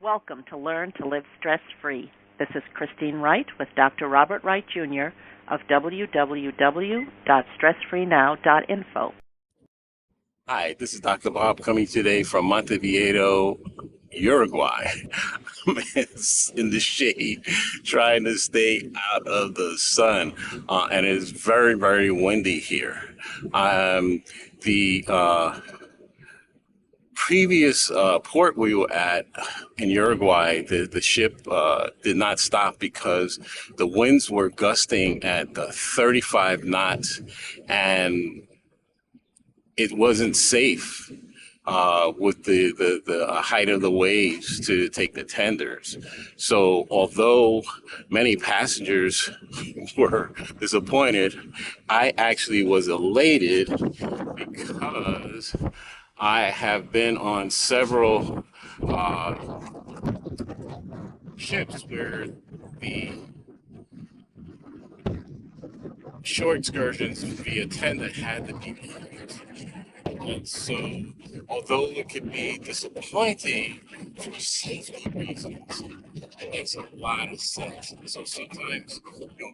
Welcome to Learn to Live Stress-Free. This is Christine Wright with Dr. Robert Wright Jr. of www.stressfreenow.info. Hi, this is Dr. Bob coming today from Montevideo, Uruguay. I'm in the shade trying to stay out of the sun, and it's very, very windy here. The previous port we were at in Uruguay, the ship did not stop because the winds were gusting at 35 knots, and it wasn't safe with the height of the waves to take the tenders. So although many passengers were disappointed, I actually was elated because I have been on several ships where the short excursions via tender had to be used. And so, although it could be disappointing for safety reasons, it makes a lot of sense. So sometimes,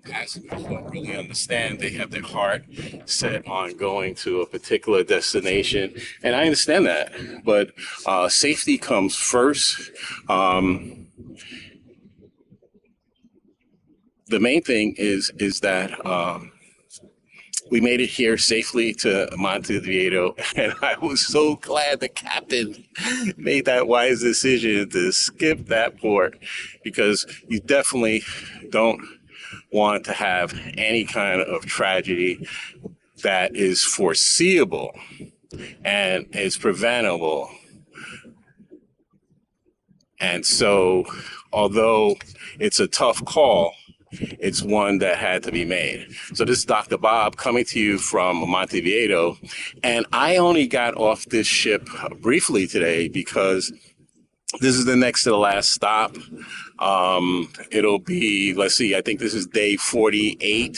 passengers don't really understand. They have their heart set on going to a particular destination, and I understand that. But safety comes first. The main thing is that we made it here safely to Montevideo, and I was so glad the captain made that wise decision to skip that port, because you definitely don't want to have any kind of tragedy that is foreseeable and is preventable. And so, although it's a tough call, it's one that had to be made. So this is Dr. Bob coming to you from Montevideo, and I only got off this ship briefly today because this is the next to the last stop. It'll be, let's see, I think this is day 48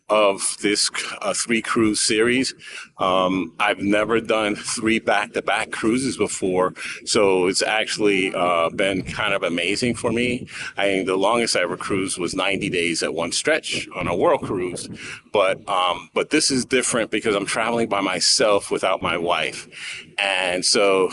of this 3-cruise series. I've never done 3 back-to-back cruises before, so it's actually been kind of amazing for me. I think the longest I ever cruised was 90 days at one stretch on a world cruise, but this is different because I'm traveling by myself without my wife. And so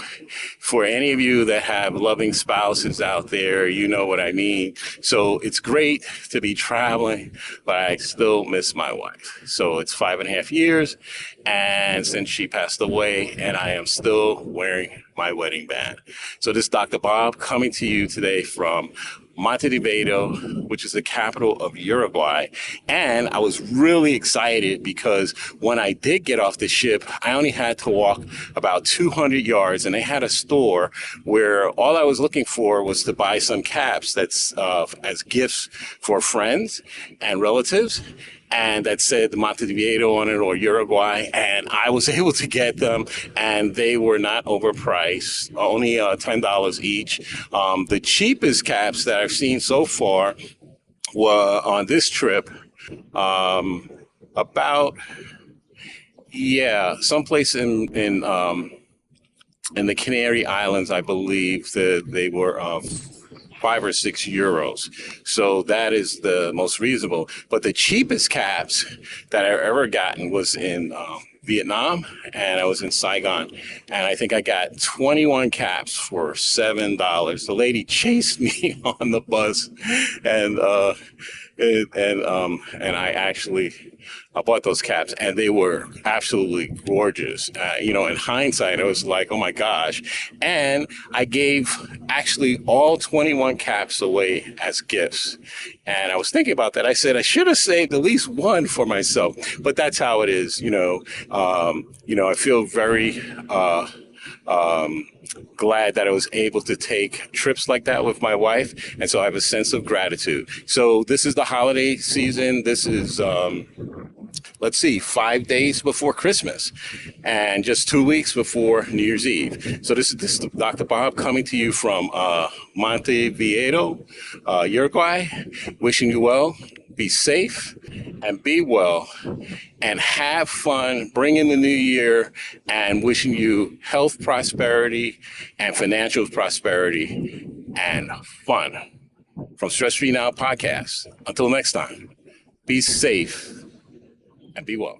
for any of you that have loving spouses out there, you know what I mean. So it's great to be traveling, but I still miss my wife. So it's 5.5 years, and since she passed away, and I am still wearing my wedding band. So this is Dr. Bob coming to you today from Montevideo, which is the capital of Uruguay. And I was really excited because when I did get off the ship, I only had to walk about 200 yards, and they had a store where all I was looking for was to buy some caps that's as gifts for friends and relatives, and that said Montevideo on it or Uruguay, and I was able to get them, and they were not overpriced, only $10 each. The cheapest caps that I've seen so far were on this trip about, someplace in the Canary Islands, I believe that they were 5 or 6 euros. So that is the most reasonable. But the cheapest caps that I've ever gotten was in Vietnam, and I was in Saigon, and I think I got 21 caps for $7. The lady chased me on the bus, and I bought those caps, and they were absolutely gorgeous. In hindsight, I was like, oh my gosh. And I gave actually all 21 caps away as gifts. And I was thinking about that. I said, I should have saved at least one for myself, but that's how it is. I feel very, glad that I was able to take trips like that with my wife, and so I have a sense of gratitude. So this is the holiday season. This is 5 days before Christmas and just 2 weeks before New Year's Eve. So this is Dr. Bob coming to you from Montevideo, Uruguay, wishing you well. Be safe and be well and have fun. Bring in the new year, and wishing you health, prosperity, and financial prosperity and fun from Stress Free Now podcast. Until next time, be safe and be well.